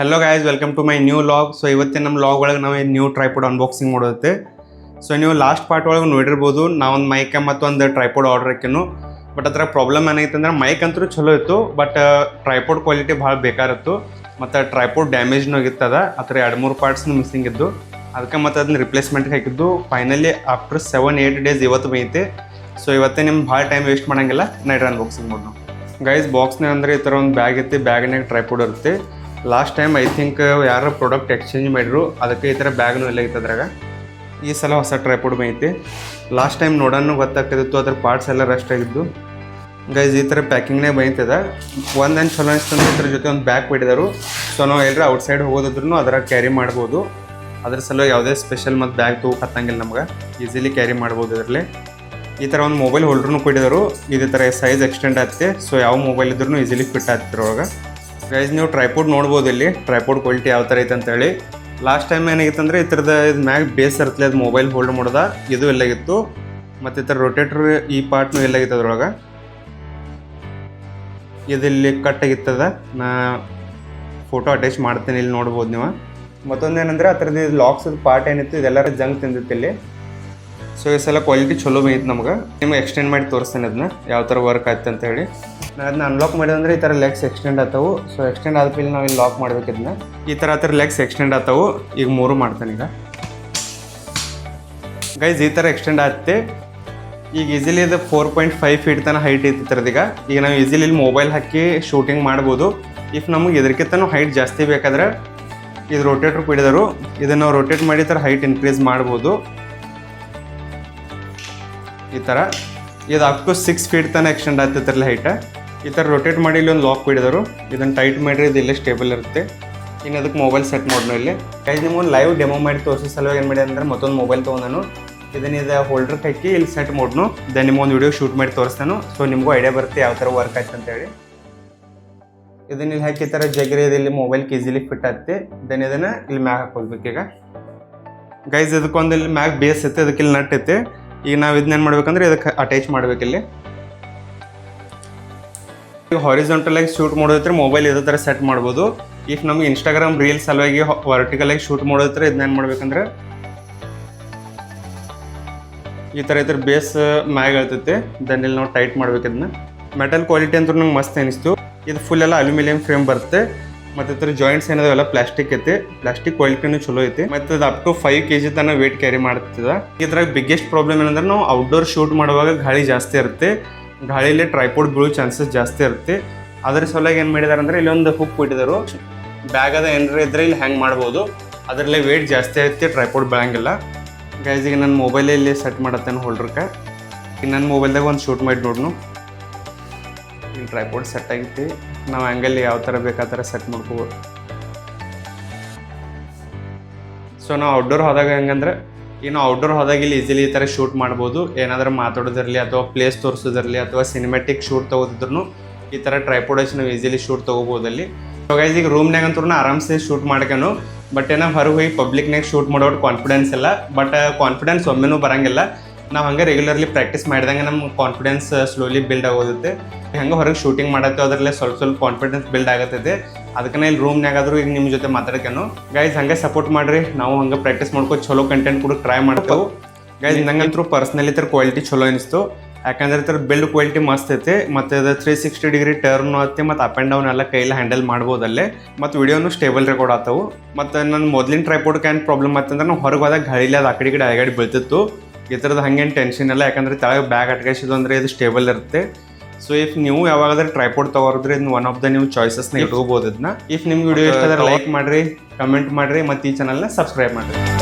Hello guys, welcome to my new vlog. So ಇವತ್ತಿನ ನಮ್ಮ vlog ಒಳಗೆ ನಾವು ನ್ಯೂ ಟ್ರೈಪೋಡ್ ಅನ್ಬಾಕ್ಸಿಂಗ್ ಮಾಡೋತ್ತೆ. ಸೊ ನೀವು ಲಾಸ್ಟ್ ಪಾರ್ಟ್ ಒಳಗೆ ನೋಡಿರ್ಬೋದು, ನಾವೊಂದು ಮೈಕ್ ಮತ್ತೊಂದು ಟ್ರೈಪೋಡ್ ಆರ್ಡರ್ ಹಾಕಿನು. ಬಟ್ ಅದರ ಪ್ರಾಬ್ಲಮ್ ಏನೈತೆ ಅಂದ್ರೆ ಮೈಕ್ ಅಂತೂ ಚಲೋ ಇತ್ತು, ಬಟ್ ಟ್ರೈಪೋಡ್ ಕ್ವಾಲಿಟಿ ಭಾಳ ಬೇಕಾರಿತ್ತು. ಮತ್ತು ಟ್ರೈಪೋಡ್ ಡ್ಯಾಮೇಜ್ನೂ ಆಗಿತ್ತದ, ಆ ಥರ 2-3 ಪಾರ್ಟ್ಸ್ನು ಮಿಸ್ಸಿಂಗ್ ಇದ್ದು. ಅದಕ್ಕೆ ಮತ್ತು ಅದನ್ನ ರಿಪ್ಲೇಸ್ಮೆಂಟ್ಗೆ ಹಾಕಿದ್ದು. ಫೈನಲಿ ಆಫ್ಟರ್ 7-8 ಡೇಸ್ ಇವತ್ತು ಬೈತೆ. ಸೊ ಇವತ್ತೇ ನಿಮ್ಗೆ ಭಾಳ ಟೈಮ್ ವೇಸ್ಟ್ ಮಾಡೋಂಗಿಲ್ಲ, ನೈಟ್ ಅನ್ಬಾಕ್ಸಿಂಗ್ ಮಾಡೋಣ ಗೈಸ್. ಬಾಕ್ಸ್ನಾಗ ಅಂದರೆ ಈ ಥರ ಒಂದು ಬ್ಯಾಗ್ ಐತಿ, ಬ್ಯಾಗ್ನಾಗ ಟ್ರೈಪೋಡ್ ಇರುತ್ತೆ. ಲಾಸ್ಟ್ ಟೈಮ್ ಐ ಥಿಂಕ್ ಯಾರು ಪ್ರಾಡಕ್ಟ್ ಎಕ್ಸ್ಚೇಂಜ್ ಮಾಡಿದ್ರು, ಅದಕ್ಕೆ ಈ ಥರ ಬ್ಯಾಗ್ನೂ ಎಲ್ಲ ಐತೆ ಅದ್ರಾಗ. ಈ ಸಲ ಹೊಸ ಟ್ರೈಪೋಡ್ ಐತಿ. ಲಾಸ್ಟ್ ಟೈಮ್ ನೋಡೋಣ ಗೊತ್ತಾಗ್ತಿತ್ತು, ಅದ್ರ ಪಾರ್ಟ್ಸ್ ಎಲ್ಲ ರಸ್ಟ್ ಆಗಿದ್ದು. ಗೈಸ್ ಈ ಥರ ಪ್ಯಾಕಿಂಗ್ನೇ ಬೈತದ. ಒಂದೇನು ಚಲೋ ಅನಿಸ್ತಂದ್ರೆ ಇದ್ರ ಜೊತೆ ಒಂದು ಬ್ಯಾಗ್ ಬಿಟ್ಟಿದ್ದಾರೆ. ಸೊ ನಾವು ಎಲ್ಲರೂ ಔಟ್ಸೈಡ್ ಹೋಗೋದಿದ್ರು ಅದ್ರಾಗ ಕ್ಯಾರಿ ಮಾಡ್ಬೋದು. ಅದ್ರ ಸಲ ಯಾವುದೇ ಸ್ಪೆಷಲ್ ಮತ್ತು ಬ್ಯಾಗ್ ತೊಗೊಳಂಗಿಲ್ಲ, ನಮ್ಗೆ ಈಸಿಲಿ ಕ್ಯಾರಿ ಮಾಡ್ಬೋದು. ಇದರಲ್ಲಿ ಈ ಥರ ಒಂದು ಮೊಬೈಲ್ ಹೋಲ್ಡ್ರೂ ಕೊಟ್ಟಿದ್ದಾರೆ. ಇದೇ ಥರ ಸೈಜ್ ಎಕ್ಸ್ಟೆಂಡ್ ಆಗ್ತದೆ. ಸೊ ಯಾವ ಮೊಬೈಲ್ ಇದ್ರೂ ಈಸಿಲಿ ಫಿಟ್ ಆಗ್ತಿರ ಒಳಗೆ. ಗೈಸ್ ನೀವು ಟ್ರೈಪೋಡ್ ನೋಡ್ಬೋದು, ಇಲ್ಲಿ ಟ್ರೈಪೋಡ್ ಕ್ವಾಲಿಟಿ ಯಾವ ಥರ ಐತೆ ಅಂತೇಳಿ. ಲಾಸ್ಟ್ ಟೈಮ್ ಏನಾಗಿತ್ತು ಅಂದರೆ ಈ ಥರದ ಇದು ಮ್ಯಾಗ್ ಬೇಸ್ ಇರ್ತದೆ, ಅದು ಮೊಬೈಲ್ ಹೋಲ್ಡ್ ಮಾಡೋದ ಇದು ಎಲ್ಲಾಗಿತ್ತು. ಮತ್ತು ಈ ಥರ ರೊಟೇಟ್ರ್ ಈ ಪಾರ್ಟ್ನು ಎಲ್ಲಾಗಿತ್ತು ಅದ್ರೊಳಗೆ. ಇಲ್ಲಿ ಕಟ್ ಆಗಿತ್ತದ, ನಾ ಫೋಟೋ ಅಟ್ಯಾಚ್ ಮಾಡ್ತೇನೆ, ಇಲ್ಲಿ ನೋಡ್ಬೋದು ನೀವು. ಮತ್ತೊಂದೇನೆಂದರೆ ಆ ಥರದ್ದು ಲಾಕ್ಸ್ ಪಾರ್ಟ್ ಏನಿತ್ತು ಇದೆಲ್ಲರ ಜಂಗ್ ತಿಂದಿತ್ತು ಇಲ್ಲಿ. ಸೊ ಈ ಸಲ ಕ್ವಾಲಿಟಿ ಚಲೋ ಬಂದಿತ್ತು ನಮ್ಗೆ. ನಿಮ್ಗೆ ಎಕ್ಸ್ಟೆಂಡ್ ಮಾಡಿ ತೋರಿಸ್ತೇನೆ ಅದನ್ನ ಯಾವ ಥರ ವರ್ಕ್ ಆಯ್ತು ಅಂತ ಹೇಳಿ. ನಾನು ಅದನ್ನ ಅನ್ಲಾಕ್ ಮಾಡಿದಂದ್ರೆ ಈ ಥರ ಲೆಗ್ಸ್ ಎಕ್ಸ್ಟೆಂಡ್ ಆಗ್ತಾವೆ. ಸೊ ಎಕ್ಸ್ಟೆಂಡ್ ಆದ್ಮೇಲೆ ನಾವು ಇಲ್ಲಿ ಲಾಕ್ ಮಾಡ್ಬೇಕು ಇದನ್ನ. ಈ ಥರ ಲೆಗ್ಸ್ ಎಕ್ಸ್ಟೆಂಡ್ ಆಗ್ತಾವೆ. ಈಗ 3 ಮಾಡ್ತಾನೆ ಈಗ ಗೈಸ್. ಈ ಥರ ಎಕ್ಸ್ಟೆಂಡ್ ಆಗುತ್ತೆ. ಈಗ ಈಸಿಲಿ ಇದು 4.5 ಫೀಟ್ ತನಕ ಹೈಟ್ ಐತಿ ಥರದೀಗ. ಈಗ ನಾವು ಈಸಿಲಿ ಇಲ್ಲಿ ಮೊಬೈಲ್ ಹಾಕಿ ಶೂಟಿಂಗ್ ಮಾಡ್ಬೋದು. ಇಫ್ ನಮಗೆ ಇದಕ್ಕಿಂತನೂ ಹೈಟ್ ಜಾಸ್ತಿ ಬೇಕಾದ್ರೆ ಇದು ರೊಟೇಟ್ರ್ ಕೊಡಿದರು, ಇದನ್ನು ನಾವು ರೊಟೇಟ್ ಮಾಡಿ ಥರ ಹೈಟ್ ಇನ್ಕ್ರೀಸ್ ಮಾಡ್ಬೋದು. ಈ ಥರ ಇದು ಅಪ್ ಟು 6 ಫೀಟ್ ತನಕ ಎಕ್ಸ್ಟೆಂಡ್ ಆಗ್ತೈತಿರಲ್ಲ ಹೈಟ. ಈ ಥರ ರೊಟೇಟ್ ಮಾಡಿ ಇಲ್ಲಿ ಒಂದು ಲಾಕ್ ಕೊಡಿದರು. ಇದನ್ನು ಟೈಟ್ ಮಾಡಿರಿ, ಇದು ಇಲ್ಲೇ ಸ್ಟೇಬಲ್ ಇರುತ್ತೆ. ಇನ್ನು ಅದಕ್ಕೆ ಮೊಬೈಲ್ ಸೆಟ್ ಮಾಡೋಣ ಇಲ್ಲಿ. ಗೈಸ್ ನಿಮ್ಗೆ ಲೈವ್ ಡೆಮೋ ಮಾಡಿ ತೋರಿಸೋ ಸಲುವಾಗಿ ಏನು ಮಾಡಿ ಅಂದರೆ ಮತ್ತೊಂದು ಮೊಬೈಲ್ ತೊಗೊಂಡು ಇದನ್ನ ಇದು ಹೋಲ್ಡ್ರಿಗೆ ಹಾಕಿ ಇಲ್ಲಿ ಸೆಟ್ ಮಾಡೋನು. ದೆನ್ ನಿಮ್ಗೊಂದು ವಿಡಿಯೋ ಶೂಟ್ ಮಾಡಿ ತೋರಿಸ್ತಾನು. ಸೊ ನಿಮಗೂ ಐಡಿಯಾ ಬರುತ್ತೆ ಯಾವ ಥರ ವರ್ಕ್ ಆಯ್ತು ಅಂತೇಳಿ. ಇದನ್ನ ಇಲ್ಲಿ ಹಾಕಿ ಈ ಥರ ಜಗ್ರಿ ಇಲ್ಲಿ ಮೊಬೈಲ್ಗೆ ಈಸಿಲಿ ಫಿಟ್ ಆಗುತ್ತೆ. ದೆನ್ ಇದನ್ನು ಇಲ್ಲಿ ಮ್ಯಾಗ್ ಹಾಕೋಬೇಕು. ಈಗ ಗೈಸ್ ಇದಕ್ಕೊಂದು ಇಲ್ಲಿ ಮ್ಯಾಗ್ ಬೇಸ್ ಐತೆ, ಅದಕ್ಕೆ ಇಲ್ಲಿ ನಟ್ ಐತೆ. ಈಗ ನಾವು ಇದನ್ನೇನು ಮಾಡ್ಬೇಕಂದ್ರೆ ಇದಕ್ಕೆ ಅಟ್ಯಾಚ್ ಮಾಡ್ಬೇಕಿಲ್ಲಿ. ಈಗ ಹಾರಿಜಾಂಟಲಾಗಿ ಶೂಟ್ ಮಾಡೋದಿದ್ರೆ ಮೊಬೈಲ್ ಇದೇ ಥರ ಸೆಟ್ ಮಾಡ್ಬೋದು. ಇಫ್ ನಮ್ಗೆ ಇನ್ಸ್ಟಾಗ್ರಾಮ್ ರೀಲ್ಸ್ ಸಲುವಾಗಿ ವರ್ಟಿಕಲಾಗಿ ಶೂಟ್ ಮಾಡೋದಿದ್ರೆ ಇದನ್ನೇನು ಮಾಡ್ಬೇಕಂದ್ರೆ ಈ ಥರ ಬೇಸ್ ಮ್ಯಾಗ್ ಹೇಳ್ತೈತೆ. ದೆನ್ ಇಲ್ಲಿ ನಾವು ಟೈಟ್ ಮಾಡ್ಬೇಕು ಇದನ್ನ. ಮೆಟಲ್ ಕ್ವಾಲಿಟಿ ಅಂತೂ ನಂಗೆ ಮಸ್ತ್ ಅನಿಸ್ತು. ಇದು ಫುಲ್ ಎಲ್ಲ ಅಲ್ಯೂಮಿನಿಯಂ ಫ್ರೇಮ್ ಬರುತ್ತೆ. ಮತ್ತು ಇದ್ರ ಜಾಯಿಂಟ್ಸ್ ಏನಿದಾವೆಲ್ಲ ಪ್ಲಾಸ್ಟಿಕ್ ಐತಿ. ಪ್ಲಾಸ್ಟಿಕ್ ಕ್ವಾಲಿಟಿನೂ ಚಲೋ ಐತಿ. ಮತ್ತು ಅದು ಅಪ್ ಟು 5 kg ತನಕ ವೇಟ್ ಕ್ಯಾರಿ ಮಾಡ್ತದ. ಇದ್ರಾಗ ಬಿಗ್ಗೆಸ್ಟ್ ಪ್ರಾಬ್ಲಮ್ ಏನಂದ್ರೆ ನಾವು ಔಟ್ಡೋರ್ ಶೂಟ್ ಮಾಡುವಾಗ ಗಾಳಿ ಜಾಸ್ತಿ ಇರುತ್ತೆ. ಗಾಳಿಯಲ್ಲಿ ಟ್ರೈಪೋಡ್ ಬೀಳೋ ಚಾನ್ಸಸ್ ಜಾಸ್ತಿ ಇರುತ್ತೆ. ಅದ್ರ ಸಲುವಾಗಿ ಏನು ಮಾಡಿದಾರೆ ಅಂದರೆ ಇಲ್ಲೊಂದು ಹುಕ್ ಬಿಟ್ಟಿದ್ದಾರೆ. ಬ್ಯಾಗ್ ಅದ ಏನಾರ ಇದ್ರೆ ಇಲ್ಲಿ ಹ್ಯಾಂಗ್ ಮಾಡ್ಬೋದು. ಅದರಲ್ಲೇ ವೇಟ್ ಜಾಸ್ತಿ ಐತಿ, ಟ್ರೈಪೋಡ್ ಬೆಳಂಗಿಲ್ಲ. ಗೈಸ್ ಈಗ ನನ್ನ ಮೊಬೈಲಲ್ಲಿ ಸೆಟ್ ಮಾಡತ್ತೇನೆ ಹೋಲ್ಡ್ರಕ್ಕೆ. ಈಗ ನನ್ನ ಮೊಬೈಲ್ದಾಗ ಒಂದು ಶೂಟ್ ಮಾಡಿ ನೋಡ್ನು. ಇಲ್ಲಿ ಟ್ರೈಪೋಡ್ ಸೆಟ್ ಆಗೈತಿ. ನಾವು ಆ್ಯಂಗಲ್ ಯಾವ ಥರ ಬೇಕು ಆ ಥರ ಸೆಟ್ ಮಾಡ್ಕೋಬೋದು. ಸೊ ನಾವು ಔಟ್ಡೋರ್ ಹೋದಾಗ ಹೆಂಗಂದ್ರೆ ಈಗ ಔಟ್ಡೋರ್ ಹೋದಾಗ ಇಲ್ಲಿ ಈಸಿಲಿ ಈ ಥರ ಶೂಟ್ ಮಾಡ್ಬೋದು. ಏನಾದರೂ ಮಾತಾಡೋದಿರಲಿ ಅಥವಾ ಪ್ಲೇಸ್ ತೋರಿಸೋದಿರಲಿ ಅಥವಾ ಸಿನಿಮ್ಯಾಟಿಕ್ ಶೂಟ್ ತೊಗೋದಿದ್ರು ಈ ಥರ ಟ್ರೈಪೋಡ್ ಹಚ್ಚಿ ನಾವು ಈಸಿಲಿ ಶೂಟ್ ತೊಗೋಬೋದು ಅಲ್ಲಿ. ಸೊ ಗೈಸ್ ಈಗ ರೂಮ್ನಾಗ ಅಂತೂ ಆರಾಮ್ಸೆ ಶೂಟ್ ಮಾಡ್ಕೊಂಡು, ಬಟ್ ಏನೋ ಹೊರಗೆ ಹೋಗಿ ಪಬ್ಲಿಕ್ನಾಗ ಶೂಟ್ ಮಾಡೋದು ಕಾನ್ಫಿಡೆನ್ಸ್ ಇಲ್ಲ. ಬಟ್ ಕಾನ್ಫಿಡೆನ್ಸ್ ಒಮ್ಮೆನೂ ಬರೋಂಗಿಲ್ಲ. ನಾವು ಹಂಗೆ ರೆಗ್ಯುಲರ್ಲಿ ಪ್ರಾಕ್ಟೀಸ್ ಮಾಡಿದಂಗೆ ನಮ್ಮ ಕಾನ್ಫಿಡೆನ್ಸ್ ಸ್ಲೋಲಿ ಬಿಲ್ಡ್ ಆಗೋಗುತ್ತೆ. ಹಂಗೆ ಹೊರಗೆ ಶೂಟಿಂಗ್ ಮಾಡತ್ತೇವೆ, ಅದರಲ್ಲೇ ಸ್ವಲ್ಪ ಕಾನ್ಫಿಡೆನ್ಸ್ ಬಿಲ್ಡ್ ಆಗತ್ತದೆ. ಅದಕ್ಕೆ ಇಲ್ಲಿ ರೂಮ್ನಾಗಾದರೂ ಈಗ ನಿಮ್ಮ ಜೊತೆ ಮಾತಾಡ್ಕೇನು. ಗೈಸ್ ಹಂಗೆ ಸಪೋರ್ಟ್ ಮಾಡಿರಿ. ನಾವು ಹಂಗೆ ಪ್ರಾಕ್ಟೀಸ್ ಮಾಡ್ಕೊ ಚಲೋ ಕಂಟೆಂಟ್ ಕೂಡ ಟ್ರೈ ಮಾಡ್ತೇವೆ. ಗೈಸ್ ನಂಗಂತೂ ಪರ್ಸ್ನಲಿ ಇತರ ಕ್ವಾಲಿಟಿ ಚಲೋ ಅನಿಸ್ತು. ಯಾಕಂದ್ರೆ ಇತರ ಬಿಲ್ಡ್ ಕ್ವಾಲಿಟಿ ಮಸ್ತ್ ಐತೆ. ಮತ್ತು ಅದು 360 ಡಿಗ್ರಿ ಟರ್ನ್ ಆಗುತ್ತೆ. ಮತ್ತು ಅಪ್ ಆ್ಯಂಡ್ ಡೌನ್ ಎಲ್ಲ ಕೈಯಲ್ಲಿ ಹ್ಯಾಂಡಲ್ ಮಾಡ್ಬೋದಲ್ಲೇ. ಮತ್ತು ವಿಡಿಯೋನು ಸ್ಟೇಬಲ್ ರೆಕಾರ್ಡ್ ಆಗ್ತಾವೆ. ಮತ್ತು ನನ್ನ ಮೊದಲಿನ ಟ್ರೈಪೋಡ್ಗೆ ಏನು ಪ್ರಾಬ್ಲಮ್ ಆಯ್ತಂದ್ರೆ ನಾವು ಹೊರಗೆ ಹೋದಾಗ ಗಾಳಿಲಿ ಅದು ಆ ಕಡೆ ಅಗಾಡಿ ಬೀಳ್ತಿತ್ತು. ಈ ಥರದ್ದು ಹಂಗೇನು ಟೆನ್ಷನ್ ಇಲ್ಲ, ಯಾಕಂದರೆ ತೆಳಗೆ ಬ್ಯಾಗ್ ಅಟ್ಕಾಯಿಸಿದ್ದು ಅಂದರೆ ಇದು ಸ್ಟೇಬಲ್ ಇರುತ್ತೆ. ಸೊ ಇಫ್ ನೀವು ಯಾವಾಗಾದ್ರೆ ಟ್ರೈಪೋಡ್ ತೊಗೊರಿದ್ರೆ ಇದನ್ನ ಒನ್ ಆಫ್ ದ ನೀವು ಚಾಯ್ಸಸ್ನ ಇಟ್ಕೋಬೋದು ಇದನ್ನ. ಇಫ್ ನಿಮ್ಗೆ ವಿಡಿಯೋ ಇಷ್ಟ ಆದರೆ ಲೈಕ್ ಮಾಡಿರಿ, ಕಮೆಂಟ್ ಮಾಡಿರಿ, ಮತ್ತು ಈ ಚಾನಲ್ನ ಸಬ್ಸ್ಕ್ರೈಬ್ ಮಾಡಿರಿ.